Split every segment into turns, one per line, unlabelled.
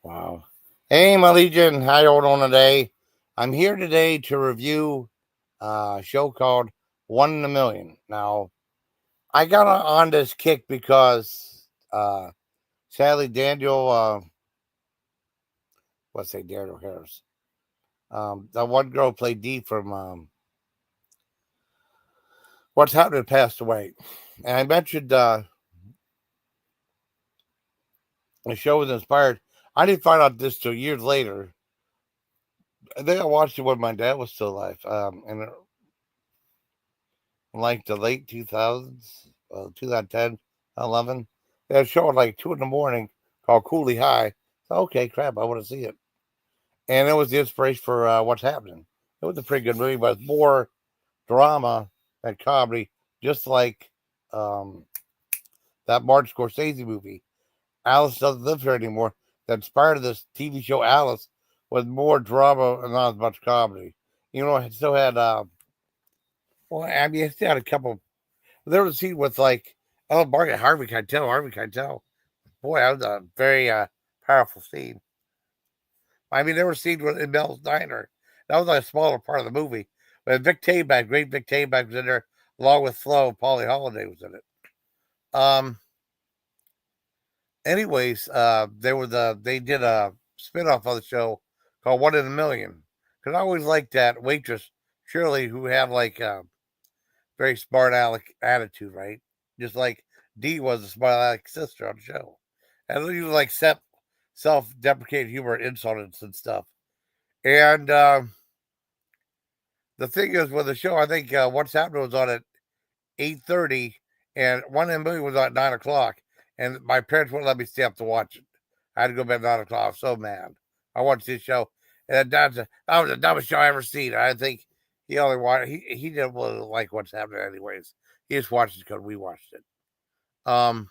Wow. Hey, my Legion, how you doing today? I'm here today to review a show called One in a Million. Now, I got on this kick because, sadly, Daniel Harris. The one girl played Dee from What's Happening passed away. And I mentioned the show was inspired. I didn't find out this till years later. I think I watched it when my dad was still alive. And in like the late 2000s, 2010, 11. They had a show at like 2 in the morning called Cooley High. So, okay, crap, I want to see it. And it was the inspiration for What's Happening. It was a pretty good movie, but it's more drama than comedy, just like um, that Martin Scorsese movie. Alice Doesn't Live Here Anymore, that inspired this TV show Alice, with more drama and not as much comedy. You know, it still had, well, I mean, it still had a couple. There was a scene with like, oh, Margaret Harvey Keitel. Boy, that was a very powerful scene. I mean, there was scenes in Mel's Diner. That was like a smaller part of the movie. But great Vic Tayback was in there, along with Flo. Polly Holiday was in it. Um. Anyways, they did a spinoff of the show called One in a Million. Because I always liked that waitress Shirley, who had like a very smart aleck attitude, right? Just like Dee was a smart aleck sister on the show. And he was like self-deprecating humor and insults and stuff. And the thing is with the show, I think What's Happening was on at 8:30, and One in a Million was on at 9 o'clock. And my parents wouldn't let me stay up to watch it. I had to go to bed at 9 o'clock. I was so mad. I watched this show, and that was the dumbest show I ever seen. I think he only watched. He didn't really like What's Happening, anyways. He just watched it because we watched it. Um,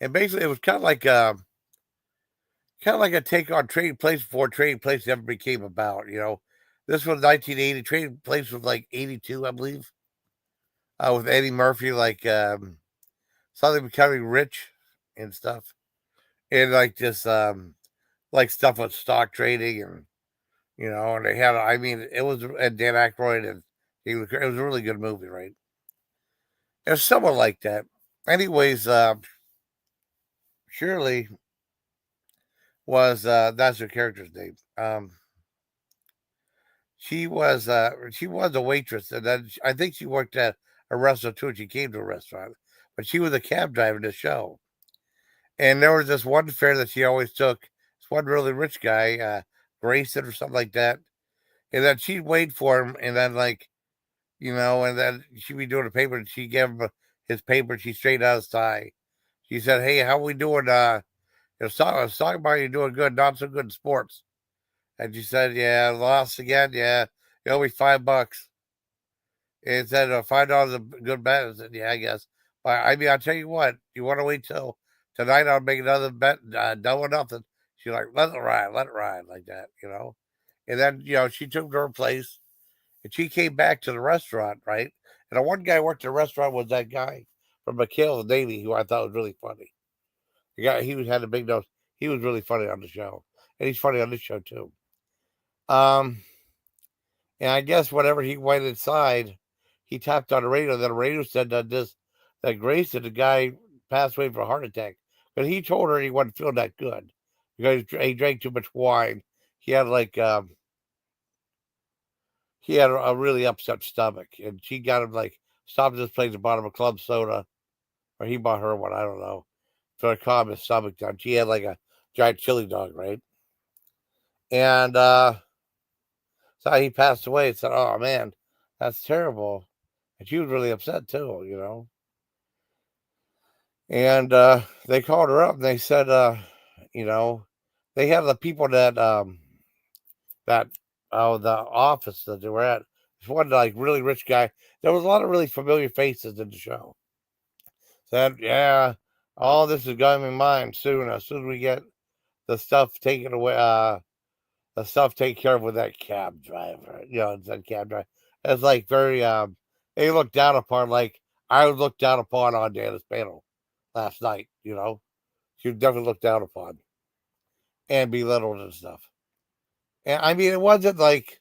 and basically, it was kind of like a take on Trading Place before Trading Place ever became about. This was 1980. Trading Place was like 82, I believe, with Eddie Murphy, like something becoming rich and stuff, and like just like stuff with stock trading and they had. I mean, it was and Dan Aykroyd and it was a really good movie, right? It's somewhat like that. Anyways, Shirley was that's her character's name. She was a waitress, and then I think she worked at a restaurant too. She came to a restaurant, but she was a cab driver in the show. And there was this one fare that she always took. This one really rich guy, Grayson or something like that, and then she'd wait for him, and then and then she'd be doing a paper, and she gave him his paper, and she straightened out his tie. She said, "Hey, how we doing? I was talking about you doing good, not so good in sports." And she said, "Yeah, lost again. Yeah, you owe me $5." And said, $5 a good bet. I said, "Yeah, I guess." But I mean, I'll tell you what, you want to wait till tonight? I'll make another bet, double nothing. She's like, let it ride like that. And then, she took her place and she came back to the restaurant, right? And the one guy who worked at the restaurant was that guy from McHale Daily, who I thought was really funny. The guy, had a big nose. He was really funny on the show. And he's funny on this show, too. Um, And I guess whenever he went inside, he tapped on the radio. Then the radio said that Grayson, the guy, passed away from a heart attack. But he told her he wasn't feeling that good because he drank too much wine. He had a really upset stomach, and she got him like stopped at this place and bought him a club soda, or he bought her one. I don't know, for to calm his stomach down. She had like a giant chili dog, right? And so he passed away. And said, "Oh man, that's terrible." And she was really upset too. And they called her up and they said, you know, they had the people that the office that they were at. This one like really rich guy. There was a lot of really familiar faces in the show. Said, yeah, all this is going to be mine soon. As soon as we get the stuff taken away, the stuff taken care of with that cab driver. It's that cab driver. It's like very they look down upon, like I was looked down upon on Dana's panel last night. She was definitely looked down upon. and belittled and stuff. And I mean, it wasn't like,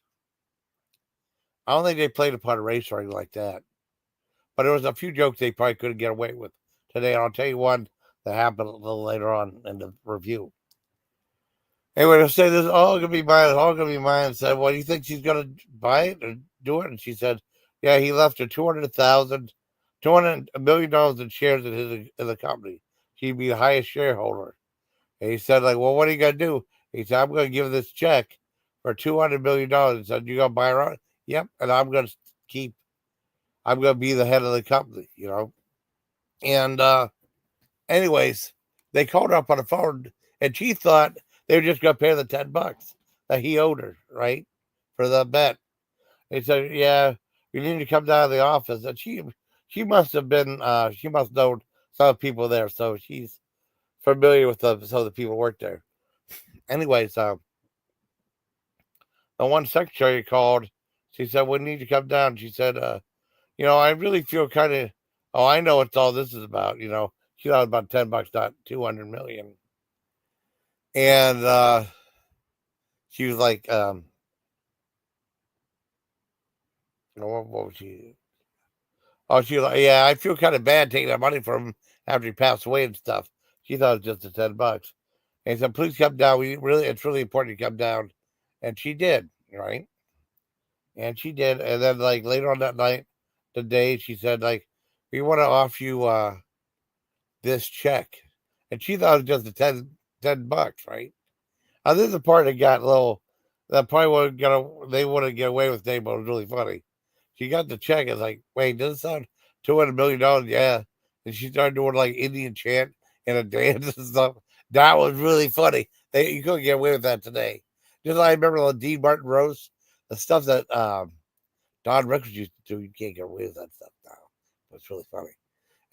I don't think they played upon race or anything like that. But there was a few jokes they probably couldn't get away with today. And I'll tell you one that happened a little later on in the review. Anyway, they'll say this is all gonna be mine, it's all gonna be mine. And said, well, do you think she's gonna buy it or do it? And she said, yeah, he left her $200 million in shares in the company. She'd be the highest shareholder. And he said, like, well, what are you gonna do? He said, I'm gonna give this check for $200 million. He said, you gonna buy her out? Yep, and I'm gonna be the head of the company, you know. And anyways, they called her up on the phone, and she thought they were just gonna pay her the $10 that he owed her, right, for the bet. He said, "Yeah, you need to come down to the office." And she must have been she must know some people there, so she's familiar with some of the people who work there. Anyways, the one secretary called. She said, "We need to come down." She said, I really feel kind of. Oh, I know what all this is about. She thought about $10, not 200 million. And she was like, what was she? Oh, she was like, yeah, I feel kind of bad taking that money from him after he passed away and stuff. She thought it was just the $10. And he said, please come down. It's really important to come down. And she did, right? And she did. And then like later on that night, the day, she said, like, we want to offer you this check. And she thought it was just the $10, right? This is the part that got a little, that probably they wouldn't get away with today, but it was really funny. She got the check. It's like, wait, does it sound $200 million? Yeah. And she started doing like Indian chant and a dance and stuff. That was really funny. You couldn't get away with that today. Just like I remember the Dean Martin roast, the stuff that Don Rickles used to do. You can't get away with that stuff now. But it's really funny.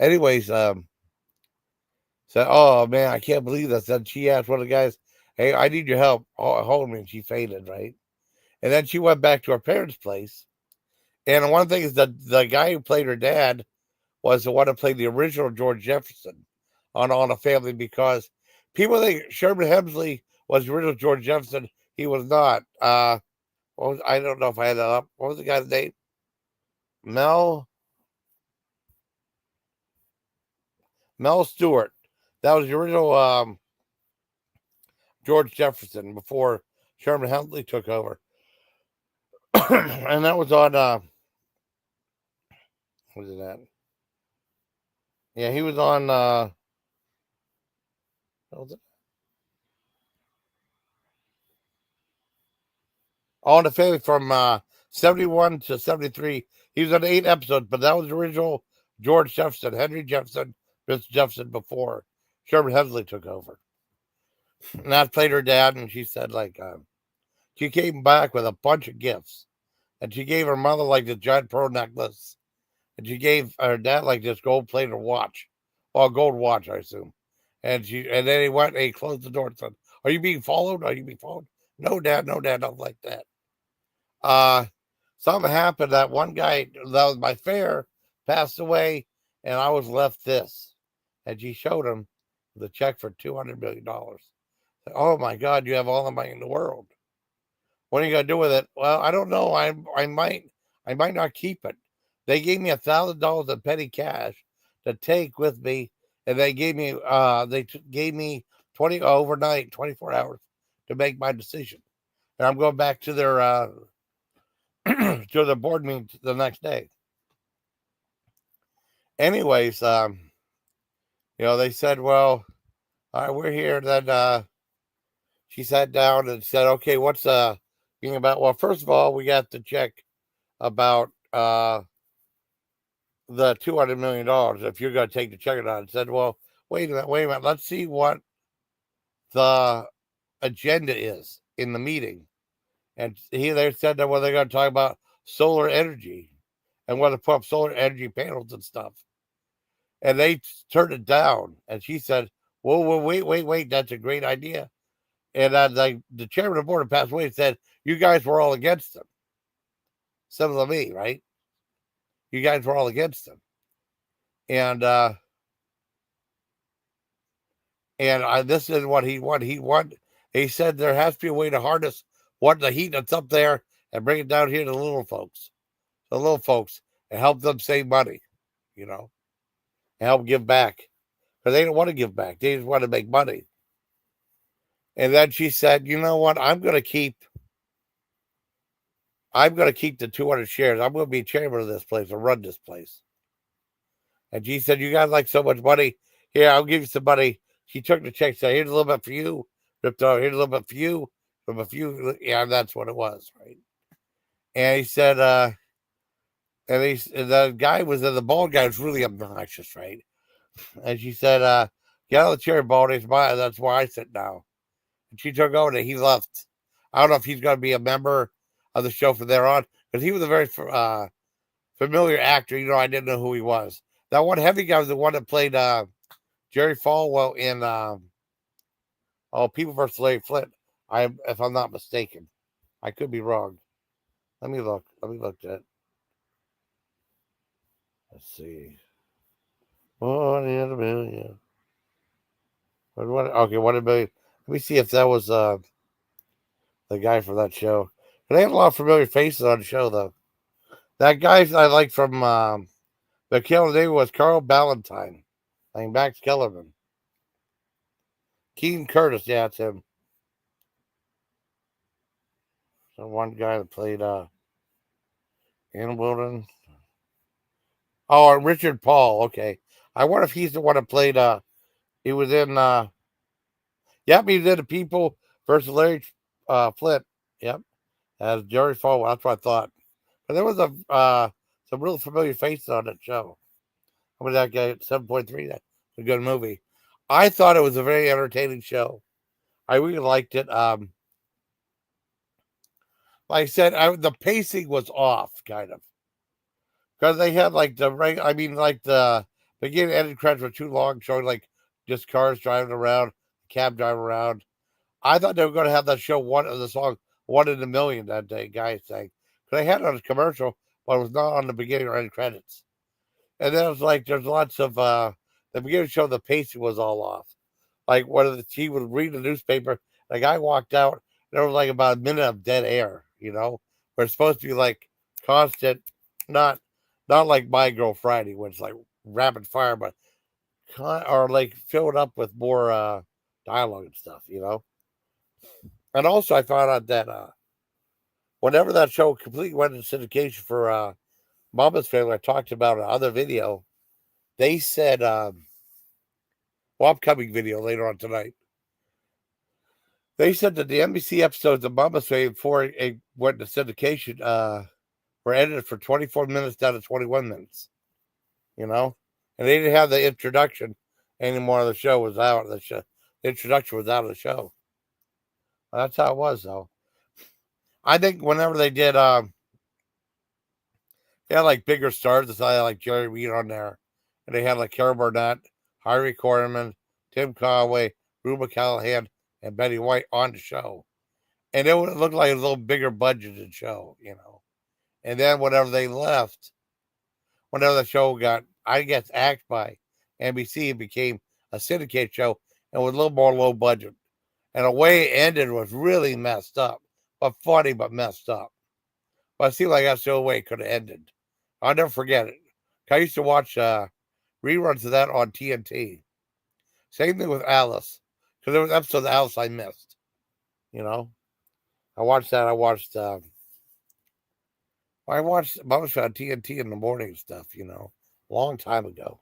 Anyways, said, oh man, I can't believe that. Then she asked one of the guys, hey, I need your help. Hold me. And she fainted, right? And then she went back to her parents' place. And one thing is that the guy who played her dad was the one who played the original George Jefferson on a Family, because people think Sherman Hemsley was the original George Jefferson. He was not. I don't know if I had that up. What was the guy's name? Mel Stewart. That was the original George Jefferson before Sherman Hemsley took over. And that was on what was it at? Yeah, he was on what was it? On the Family from 71 to 73. He was on 8 episodes, but that was the original George Jefferson, Henry Jefferson, Mr. Jefferson before Sherman Hemsley took over. And I played her dad, and she said, like, she came back with a bunch of gifts. And she gave her mother, like, this giant pearl necklace. And she gave her dad, like, this gold plated watch. Well, a gold watch, I assume. And then he went and he closed the door and said, are you being followed? Are you being followed? No, Dad, nothing like that. Something happened. That one guy that was my fare passed away, and I was left this. And she showed him the check for $200 million. Oh my God, you have all the money in the world. What are you gonna do with it? Well, I don't know. I might not keep it. They gave me $1,000 in petty cash to take with me, and they gave me gave me 20 overnight, 24 hours to make my decision. And I'm going back to their to the board meeting the next day. Anyways, they said, well, all right, we're here. Then she sat down and said, okay, what's being about? Well, first of all, we got to check about the $200 million. If you're going to take the check or not. I said, well, wait a minute. Let's see what the agenda is in the meeting. And they said that they're going to talk about solar energy and whether to put up solar energy panels and stuff. And they turned it down. And she said, whoa, wait. That's a great idea. And the chairman of the board passed away and said, you guys were all against them. Similar to me, right? You guys were all against them. And this is what he wanted. He said there has to be a way to harness what the heat that's up there and bring it down here to the little folks, and help them save money, you know, and help give back because they don't want to give back; they just want to make money. And then she said, "You know what? I'm going to keep the 200 shares. I'm going to be chairman of this place and run this place." And she said, "You got like so much money. Here, I'll give you some money." She took the check, said, "Here's a little bit for you." Ripped out, "Here's a little bit for you." From a few, yeah, that's what it was, right? And he said, and the guy was the bald guy was really obnoxious, right? And she said, "Get out of the chair, bald. That's where I sit now." And she took over and he left. I don't know if he's going to be a member of the show from there on because he was a very familiar actor. I didn't know who he was. That one heavy guy was the one that played Jerry Falwell in People vs. Larry Flint. If I'm not mistaken, I could be wrong. Let me look. At. Let's see. 1 in a million. Okay, 1 in a million. Let me see if that was the guy from that show. They had a lot of familiar faces on the show, though. That guy I like from the Callan Day was Carl Ballantyne, like Max Kellerman. Keen Curtis, yeah, it's him. So one guy that played Ann Wilden. Oh, Richard Paul. Okay, I wonder if he's the one that played. He was in. Yep, he did the People versus Larry Flint. Yep, as Jerry Falwell. That's what I thought. But there was some real familiar faces on that show. I mean, that guy 7.3. That's a good movie. I thought it was a very entertaining show. I really liked it. Like I said, the pacing was off, kind of, because they had like the right. I mean, like the beginning and end credits were too long, showing like just cars driving around, cab driving around. I thought they were going to have that show one of the song "One in a Million" that day. Guy saying because they had it on a commercial, but it was not on the beginning or end credits. And then it was like there's lots of the beginning show. The pacing was all off. Like he would read the newspaper, the guy walked out. There was like about a minute of dead air. Where it's supposed to be like constant, not not like My Girl Friday, when it's like rapid fire, but or like filled up with more dialogue and stuff. And also, I found out that whenever that show completely went into syndication for Mama's Family, I talked about another video. They said, upcoming video later on tonight. They said that the NBC episodes of Mama's Family before it went into syndication were edited for 24 minutes down to 21 minutes. And they didn't have the introduction anymore. The show was out. The introduction was out of the show. Well, that's how it was, though. I think whenever they did, they had like bigger stars. They had like Jerry Reed on there, and they had like Carol Burnett, Harvey Korman, Tim Conway, Rue Callahan, and Betty White on the show. And it would look like a little bigger budgeted show. And then whenever they left, whenever the show got, I guess, axed by NBC, it became a syndicate show and with a little more low budget. And the way it ended was really messed up, but funny, but messed up. But it seemed like that's the only way it could have ended. I'll never forget it. I used to watch reruns of that on TNT. Same thing with Alice, because there was episodes of Alice I missed. I watched that. I watched Mama's on TNT in the morning and stuff. A long time ago.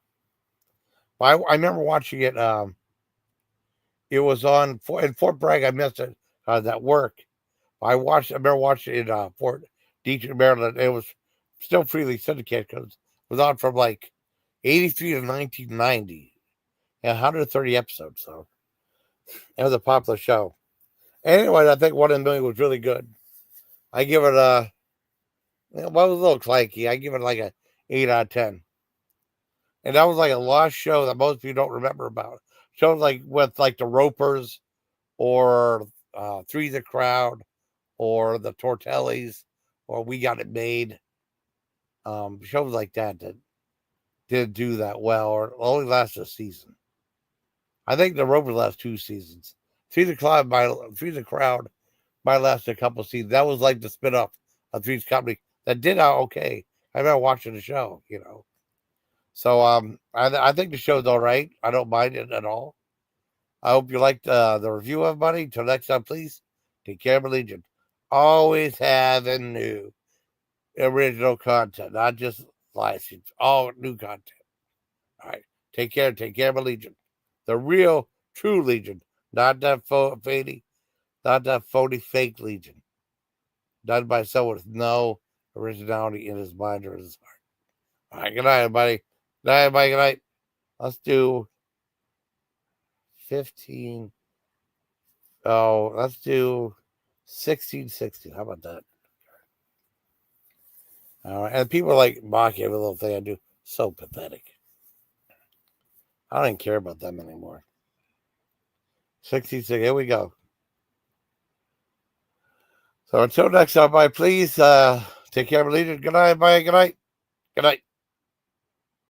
But I remember watching it. It was on in Fort Bragg. I missed it at work. I remember watching it in Fort Detrick, Maryland. It was still freely syndicated because it was on from like 83 to 1990. And 130 episodes. So it was a popular show. Anyway, I think 1 in a Million was really good. I give it well, it was a little clanky. I give it like a 8 out of 10. And that was like a lost show that most people don't remember about. Shows like with like the Ropers or Three the Crowd or the Tortellis or We Got It Made. Shows like that didn't do that well or only lasted a season. I think the Ropers last 2 seasons. Three's a Crowd might last a couple seasons. That was like the spinoff of Three's Company that did out okay. I remember watching the show, you know. So I think the show's all right. I don't mind it at all. I hope you liked the review, everybody. Until next time, please take care of Legion. Always having new original content, not just live streams. All new content. All right. Take care. Take care of Legion. The real, true Legion. Not that phony, not that phony fake Legion. Done by someone with no originality in his mind or his heart. All right. Good night, everybody. Good night, everybody. Good night. Let's do 15. Oh, let's do 16. How about that? All right. And people are like mocking every little thing I do. So pathetic. I don't even care about them anymore. 66. Here we go. So until next time, everybody, please take care of Legion. Good night, everybody. Good night. Good night.